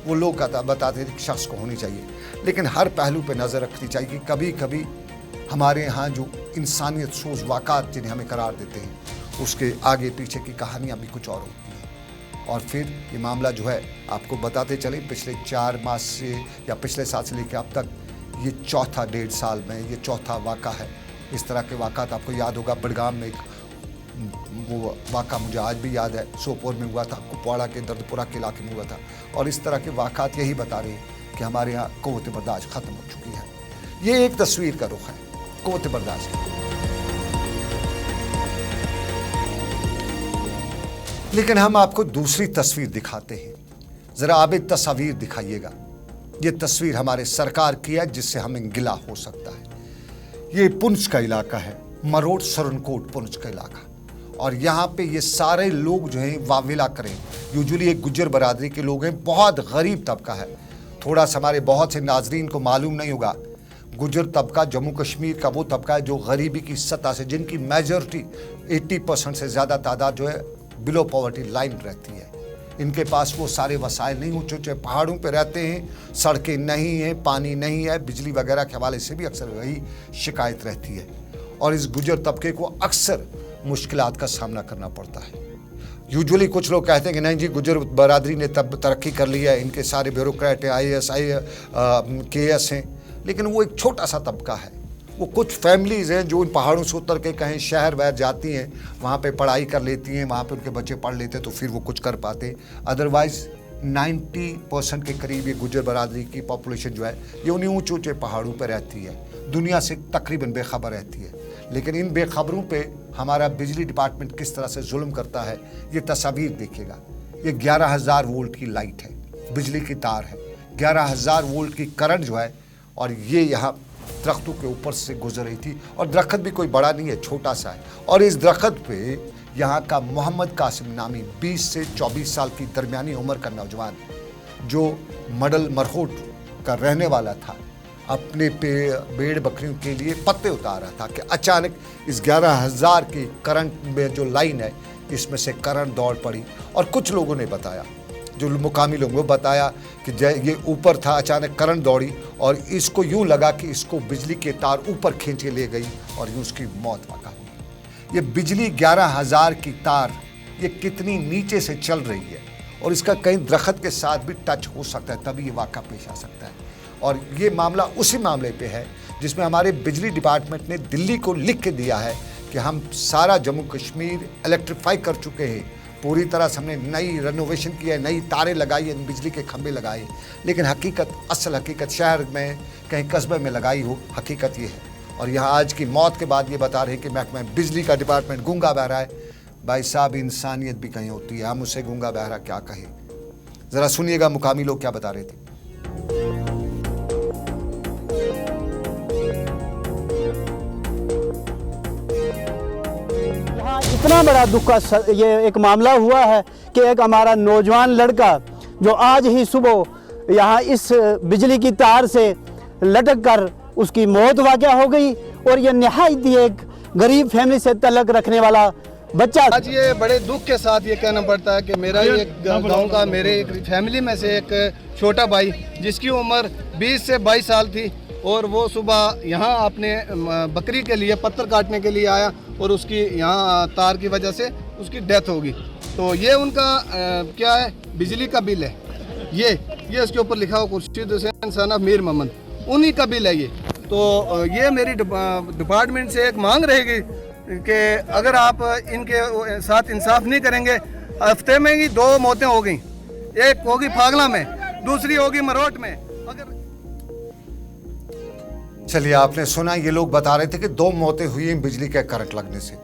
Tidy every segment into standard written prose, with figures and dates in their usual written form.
वो लोग बताते थे कि शख्स को होनी चाहिए, लेकिन हर पहलू पे नज़र रखनी चाहिए कि कभी कभी हमारे यहाँ जो इंसानियत सोच वाक़ात जिन्हें हमें करार देते हैं उसके आगे पीछे की कहानियाँ भी कुछ और होती हैं। और फिर ये मामला जो है आपको बताते चले, पिछले 4 मास से या पिछले साल से लेकर अब तक ये चौथा 1.5 साल में ये चौथा वाक़ा है। इस तरह के वाक़ात आपको याद होगा, बड़गाम में वो वाक़ा मुझे आज भी याद है, सोपोर में हुआ था, कुपवाड़ा के दर्दपुरा के इलाके में हुआ था। और इस तरह के वाक़ात यही बता रहे हैं कि हमारे यहाँ क़ुव्वत बर्दाश्त ख़त्म हो चुकी है। ये एक तस्वीर का रुख है क़ुव्वत बर्दाश्त की। लेकिन हम आपको दूसरी तस्वीर दिखाते हैं, ज़रा आप एक तस्वीर दिखाइएगा। ये तस्वीर हमारे सरकार की है जिससे हमें गिला हो सकता है। ये पुंछ का इलाका है, मरोड़ सरनकोट पुंछ का इलाका, और यहाँ पे ये सारे लोग जो हैं वाविला करें, यूजुअली एक गुज्जर बरादरी के लोग हैं, बहुत गरीब तबका है। थोड़ा सा हमारे बहुत से नाजरीन को मालूम नहीं होगा, गुज्जर तबका जम्मू कश्मीर का वो तबका है जो गरीबी की सतह से, जिनकी मेजॉरिटी 80% से ज़्यादा तादाद जो है बिलो पॉवर्टी लाइन रहती है। इनके पास वो सारे वसाइल नहीं, ऊँचे ऊँचे पहाड़ों पे रहते हैं, सड़कें नहीं हैं, पानी नहीं है, बिजली वगैरह के हवाले से भी अक्सर वही शिकायत रहती है। और इस गुज्जर तबके को अक्सर मुश्किलात का सामना करना पड़ता है। यूजुअली कुछ लोग कहते हैं कि नहीं जी गुज्जर बरादरी ने तब तरक्की कर लिया है, इनके सारे ब्यूरोक्रेट हैं, IAS KS हैं, लेकिन वो एक छोटा सा तबका है। वो कुछ फैमिलीज़ हैं जो इन पहाड़ों से उतर के कहीं शहर वहर जाती हैं, वहाँ पे पढ़ाई कर लेती हैं, वहाँ पे उनके बच्चे पढ़ लेते हैं तो फिर वो कुछ कर पाते। अदरवाइज़ 90% के करीब ये गुज्जर बरादरी की पॉपुलेशन जो है ये उन्हीं ऊँचे ऊँचे पहाड़ों पर रहती है, दुनिया से तकरीबन बेखबर रहती है। लेकिन इन बेखबरों पे हमारा बिजली डिपार्टमेंट किस तरह से जुल्म करता है, ये तस्वीर देखिएगा। ये 11,000 वोल्ट की लाइट है, बिजली की तार है, 11,000 वोल्ट की करंट जो है, और ये यहाँ दरख्तों के ऊपर से गुजर रही थी। और दरख्त भी कोई बड़ा नहीं है, छोटा सा है। और इस दरख्त पे यहाँ का मोहम्मद कासिम नामी 20 से 24 साल की दरमियानी उम्र का नौजवान जो मडल मरहोट का रहने वाला था, अपने भेड़ बकरियों के लिए पत्ते उतार रहा था कि अचानक इस 11,000 की करंट में जो लाइन है इसमें से करंट दौड़ पड़ी। और कुछ लोगों ने बताया, जो मुकामी लोगों ने बताया कि ये ऊपर था, अचानक करंट दौड़ी और इसको यूं लगा कि इसको बिजली के तार ऊपर खींच के ले गई और यूं उसकी मौत वाक़ा हुई। ये बिजली 11,000 की तार ये कितनी नीचे से चल रही है और इसका कहीं दरख्त के साथ भी टच हो सकता है, तभी ये वाक़ा पेश आ सकता है। और ये मामला उसी मामले पे है जिसमें हमारे बिजली डिपार्टमेंट ने दिल्ली को लिख के दिया है कि हम सारा जम्मू कश्मीर इलेक्ट्रीफाई कर चुके हैं, पूरी तरह से हमने नई रेनोवेशन की है, नई तारें लगाई है, बिजली के खंभे लगाए, लेकिन हकीकत, असल हकीकत शहर में कहीं कस्बे में लगाई हो, हकीकत ये है। और यहाँ आज की मौत के बाद ये बता रहे हैं कि महकमा बिजली का डिपार्टमेंट गूंगा बह रहा है। भाई साहब, इंसानियत भी कहीं होती है, हम उसे गूंगा बहरा क्या कहें। ज़रा सुनिएगा मुकामी लोग क्या बता रहे थे। इतना बड़ा दुख का ये एक मामला हुआ है कि एक हमारा नौजवान लड़का जो आज ही सुबह यहाँ इस बिजली की तार से लटक कर उसकी मौत वाक़या हो गई। और ये निहायत ही एक गरीब फैमिली से तल्लुक़ रखने वाला बच्चा। आज ये बड़े दुख के साथ ये कहना पड़ता है कि मेरा ही एक गाँव का, मेरे एक फैमिली में से एक छोटा भाई जिसकी उम्र 20 से 22 साल थी और वो सुबह यहाँ अपने बकरी के लिए पत्थर काटने के लिए आया और उसकी यहाँ तार की वजह से उसकी डेथ होगी। तो ये उनका क्या है, बिजली का बिल है। ये इसके ऊपर लिखा हुआ खुर्शीद हुसैन सन ऑफ मीर मोहम्मद, उन्हीं का बिल है ये। तो ये मेरी डिपार्टमेंट से एक मांग रहेगी कि अगर आप इनके साथ इंसाफ नहीं करेंगे, हफ्ते में ही 2 मौतें हो गई, एक होगी फागला में, दूसरी होगी मरोट में। अगर चलिए, आपने सुना, ये लोग बता रहे थे कि 2 मौतें हुई हैं बिजली के करंट लगने से।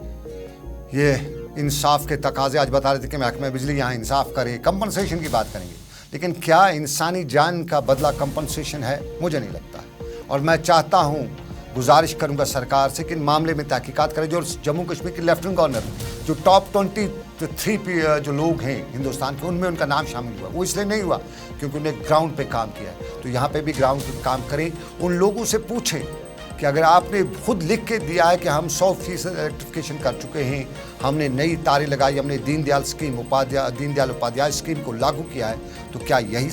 ये इंसाफ के तकाजे आज बता रहे थे कि महकमा बिजली यहाँ इंसाफ करे, कंपनसेशन की बात करेंगे, लेकिन क्या इंसानी जान का बदला कंपनसेशन है? मुझे नहीं लगता है। और मैं चाहता हूँ, गुजारिश करूँगा सरकार से कि इन मामले में तहकीकात करें। जो जम्मू कश्मीर के लेफ्टिनेंट गवर्नर, जो टॉप 23 जो लोग हैं हिंदुस्तान के, उनमें उनका नाम शामिल हुआ, वो इसलिए नहीं हुआ क्योंकि उन्हें ग्राउंड पे काम किया है। तो यहाँ पे भी ग्राउंड पे काम करें, उन लोगों से पूछें कि अगर आपने खुद लिख के दिया है कि हम 100% इलेक्ट्रिफिकेशन कर चुके हैं, हमने नई तारें लगाई, हमने दीनदयाल उपाध्याय स्कीम को लागू किया है, तो क्या यही